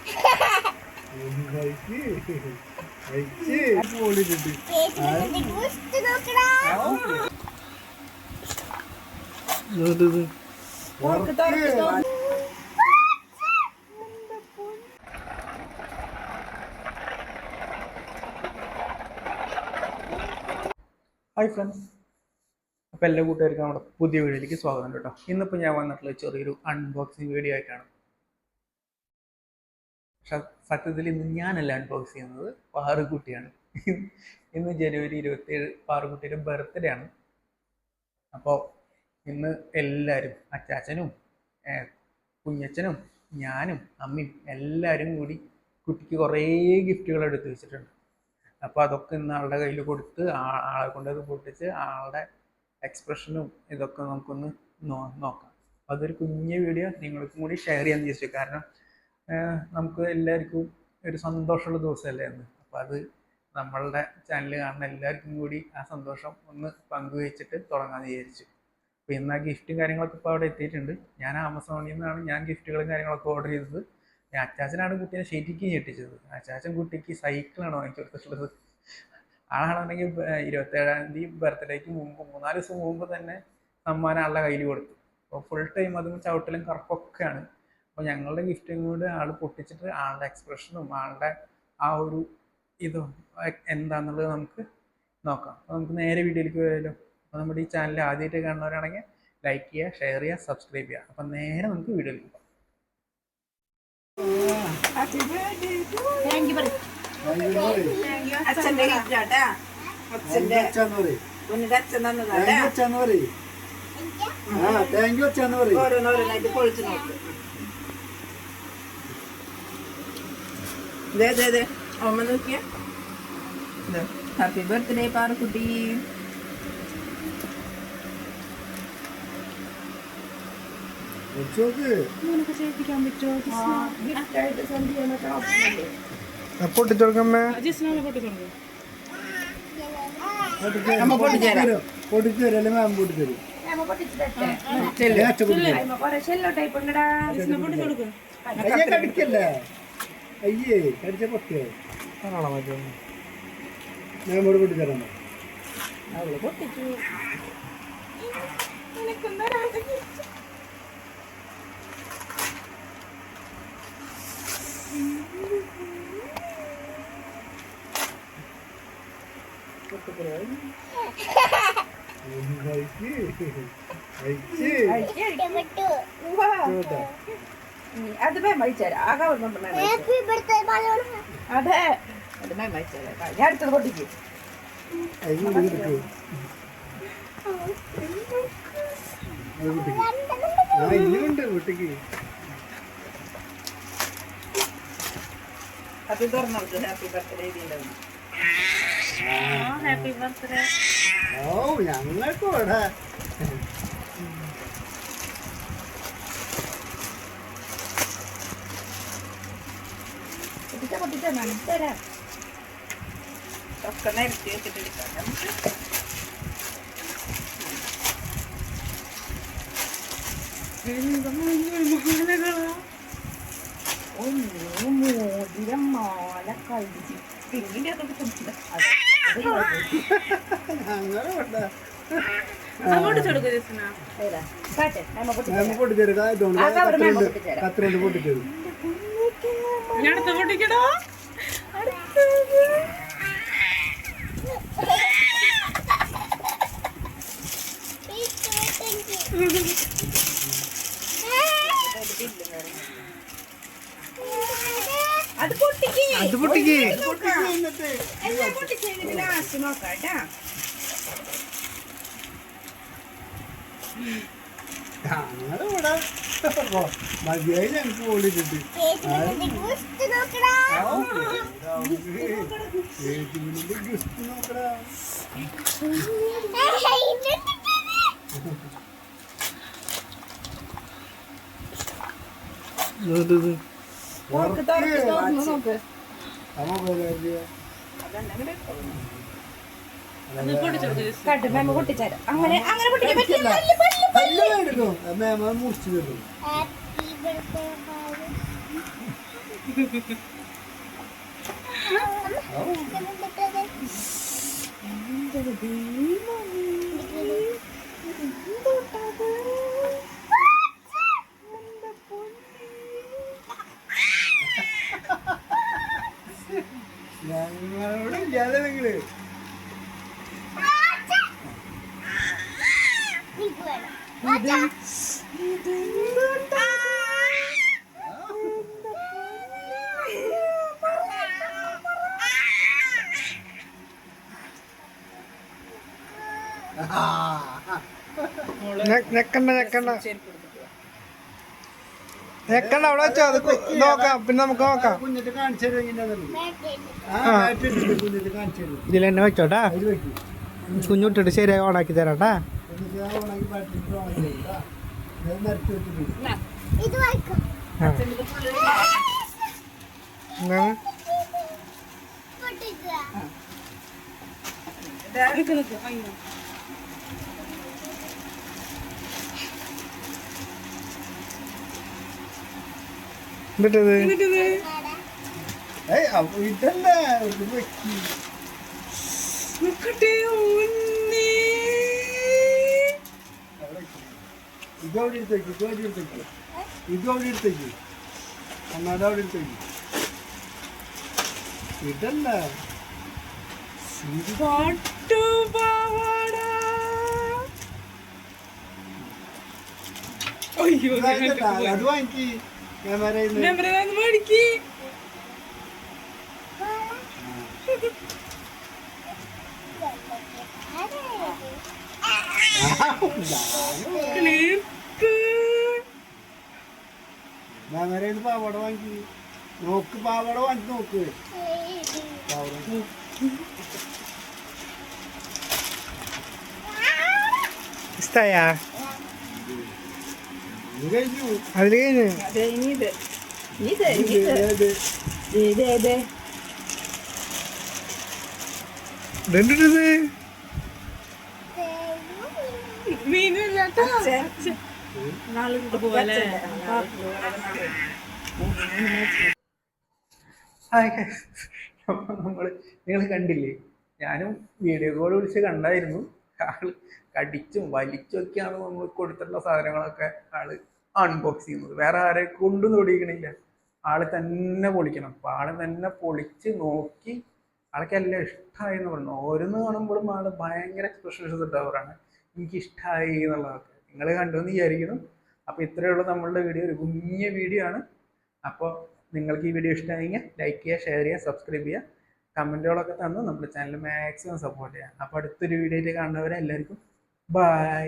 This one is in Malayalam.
ഹായ് ഫ്രണ്ട്സ്, അപ്പോൾ എല്ലാ കൂട്ടുകാർക്കും നമ്മുടെ പുതിയ വീഡിയോയിലേക്ക് സ്വാഗതം കേട്ടോ. ഇന്നിപ്പോൾ ഞാൻ വന്നിട്ടുള്ള ചെറിയൊരു അൺബോക്സിങ് വീഡിയോ ആയിട്ടാണ്. പക്ഷെ സത്യത്തിൽ ഇന്ന് ഞാനല്ല അൺബോക്സ് ചെയ്യുന്നത്, പാറുക്കുട്ടിയാണ്. ഇന്ന് ജനുവരി 27 പാറുക്കുട്ടിയുടെ ബർത്ത്ഡേ ആണ്. അപ്പോൾ ഇന്ന് എല്ലാവരും അച്ചാച്ചനും കുഞ്ഞച്ചനും ഞാനും അമ്മയും എല്ലാവരും കൂടി കുട്ടിക്ക് കുറേ ഗിഫ്റ്റുകൾ എടുത്ത് വെച്ചിട്ടുണ്ട്. അപ്പോൾ അതൊക്കെ ഇന്ന് ആളുടെ കയ്യിൽ കൊടുത്ത് ആളെ കൊണ്ടത് പൊട്ടിച്ച് ആളുടെ എക്സ്പ്രഷനും ഇതൊക്കെ നമുക്കൊന്ന് നോക്കാം. അപ്പോൾ അതൊരു കുഞ്ഞു വീഡിയോ നിങ്ങൾക്കും കൂടി ഷെയർ ചെയ്യാൻ വിചാരിച്ചു. കാരണം നമുക്ക് എല്ലാവർക്കും ഒരു സന്തോഷമുള്ള ദിവസമല്ലേ എന്ന്. അപ്പോൾ അത് നമ്മളുടെ ചാനൽ കാണുന്ന എല്ലാവർക്കും കൂടി ആ സന്തോഷം ഒന്ന് പങ്കുവെച്ചിട്ട് തുടങ്ങാമെന്ന് വിചാരിച്ചു. അപ്പോൾ ഇന്ന് ആ ഗിഫ്റ്റും കാര്യങ്ങളൊക്കെ ഇപ്പോൾ അവിടെ എത്തിയിട്ടുണ്ട്. ഞാൻ ആമസോണിൽ നിന്നാണ് ഗിഫ്റ്റുകളും കാര്യങ്ങളൊക്കെ ഓർഡർ ചെയ്തത്. അച്ചാച്ചനാണ് കുട്ടീനെ ശരിക്കും ഞെട്ടിച്ചത്. അച്ചാച്ചൻ കുട്ടിക്ക് സൈക്കിളാണ് വാങ്ങിച്ചു കൊടുത്തിട്ടുള്ളത്. ആളാണെങ്കിൽ 27-ാം തീയതി ബർത്ത്ഡേക്ക് മുമ്പ് 3-4 ദിവസം മുമ്പ് തന്നെ സമ്മാനം ആളുടെ കയ്യിൽ കൊടുത്തു. അപ്പോൾ ഫുൾ ടൈം അതും ചവിട്ടലും കറക്കൊക്കെയാണ്. അപ്പോൾ ഞങ്ങളുടെ ഗിഫ്റ്റും കൂടെ ആൾ പൊട്ടിച്ചിട്ട് ആളുടെ എക്സ്പ്രഷനും ആളുടെ ആ ഒരു ഇതും എന്താണെന്നുള്ളത് നമുക്ക് നോക്കാം. അപ്പോൾ നമുക്ക് നേരെ വീഡിയോയിലേക്ക് വരുമല്ലോ. അപ്പോൾ നമ്മുടെ ഈ ചാനൽ ആദ്യമായിട്ട് കാണുന്നവരാണെങ്കിൽ ലൈക്ക് ചെയ്യുക, ഷെയർ ചെയ്യുക, സബ്സ്ക്രൈബ് ചെയ്യുക. അപ്പം നേരെ നമുക്ക് വീഡിയോയിലേക്ക് പോകാം. അച്ഛന്റെ ഗിഫ്റ്റാട്ടാ. അച്ഛന്റെ ഓരോന്നോരോന്നായിട്ട് പൊളിച്ചു നോക്ക്. അമ്മ നോക്കിയ ഹാപ്പി ബർത്ത്ഡേ പാറുക്കുട്ടി. പൊട്ടിച്ചോർക്കമ്മേ പൊട്ടിച്ചേരല്ലേ മാം പൊട്ടിച്ചേരും. കടിക്കല്ലേ അയ്യേ കടിച്ച പൊട്ടിയോ മാമോട് പൊട്ടിച്ചേരാൻ അവള് പൊട്ടിച്ചു. അത് മേ മരിച്ചേരാ ആകെ അതെ അത് മേ മരിച്ചേരാ. ഞാൻ അടുത്തത് പൊട്ടിക്ക്. അത് തുറന്നു ഹാപ്പി ബർത്ത്ഡേ. Happy birthday. ഓ ഞങ്ങൾക്കൂടെ പൊട്ടിച്ച മനസ്സിലാം. ഒക്കെ നിരത്തി വെച്ചിട്ട് എടുക്കാം നമുക്ക്. മോതിരം മാല കഴിച്ച് പിന്നീട് അതൊക്കെ പൊട്ടിച്ചില്ല. കത്രണ്ട് പൊട്ടിച്ചേരും. പൊട്ടിക്കടോ അത് പൊട്ടിക്ക്. എല്ലാം പൊട്ടിച്ച് ലാസ്റ്റ് നോക്കാട്ടാ. ഞങ്ങളിവിടെ മതിയായി ഞങ്ങൾക്ക് പോളിട്ടുണ്ട്. ഗിഫ്റ്റ് നോക്കടാ. പൊട്ടിച്ചാലും അങ്ങനെ അങ്ങനെ പൊട്ടിക്കാൻ മുറിച്ചു തരും. ഞങ്ങളോട് ഇല്ലാതെ നിങ്ങള് ഞെക്കണ്ട ഞെക്കണ്ട ഞെക്കണ്ട അവിടെ വെച്ചോ അത് നോക്കാം പിന്നെ നമുക്ക് നോക്കാം കുഞ്ഞിട്ട് കാണിച്ചു തരും എങ്ങനെയാണെന്നുള്ളത് കുഞ്ഞിട്ട് കാണിച്ചു തരും ഇതിൽ തന്നെ വെച്ചോട്ടാ അതിൽ വെക്കും കുഞ്ഞുട്ടിട്ട് ശരിയായി ഓണാക്കി തരാട്ടാ എന്നിട്ട് ആ ഉണങ്ങി പാട്ടിട്ട് ഓണങ്ങി തരും നിരത്തി വെച്ചിട്ട് ആ. എന്താണ് എന്നിട്ടത് ഏയ് അപ്പൊ ഇതല്ലേ ഇത് വെക്കി ഇതവിടെ എടുത്തേക്ക് ഇതവിടെ എടുത്തേക്ക് ഇതവിടെ എടുത്തേക്ക് അന്നാട് അവിടെ എടുത്തേക്ക് ഇതല്ല അത് വാങ്ങിക്ക് ക്യാമറ ക്യാമറയിൽ പാവാട വാങ്ങിക്ക് നോക്ക് പാവാട വാങ്ങിച്ച് നോക്ക് പാവാട ഇഷ്ടായാ ഇത് കഴിഞ്ഞു അതിൽ കഴിഞ്ഞ് ഇതെന്തിട്ടത് ഹായ് guys. അപ്പൊ നിങ്ങൾ കണ്ടില്ലേ, ഞാനും വീഡിയോ കോൾ വിളിച്ച് കണ്ടായിരുന്നു. ആള് കടിച്ചും വലിച്ചും ഒക്കെയാണ് നമ്മൾ കൊടുത്തിട്ടുള്ള സാധനങ്ങളൊക്കെ ആള് അൺബോക്സ് ചെയ്യുന്നത്. വേറെ ആരെ കൊണ്ടും തൊടിയിക്കണില്ല, ആള് തന്നെ പൊളിക്കണം. അപ്പൊ ആള് തന്നെ പൊളിച്ച് നോക്കി ആൾക്ക് എല്ലാം ഇഷ്ടമായി എന്ന് പറഞ്ഞു. ഓരോന്ന് കാണുമ്പോഴും ആള് ഭയങ്കര എക്സ്പ്രഷൻസ് ഇട്ടവരാണ്. എനിക്ക് ഇഷ്ടമായി എന്നുള്ളതൊക്കെ നിങ്ങൾ കണ്ടു എന്ന് വിചാരിക്കുന്നു. അപ്പോൾ ഇത്രയേ ഉള്ളൂ നമ്മളുടെ വീഡിയോ. ഒരു കുഞ്ഞ വീഡിയോ ആണ്. അപ്പോൾ നിങ്ങൾക്ക് ഈ വീഡിയോ ഇഷ്ടമായെങ്കിൽ ലൈക്ക് ചെയ്യുക, ഷെയർ ചെയ്യുക, സബ്സ്ക്രൈബ് ചെയ്യുക, കമൻറ്റുകളൊക്കെ തന്ന് നമ്മുടെ ചാനൽ മാക്സിമം സപ്പോർട്ട് ചെയ്യുക. അപ്പോൾ അടുത്തൊരു വീഡിയോയിൽ കാണുന്നവരെ എല്ലാവർക്കും ബൈ.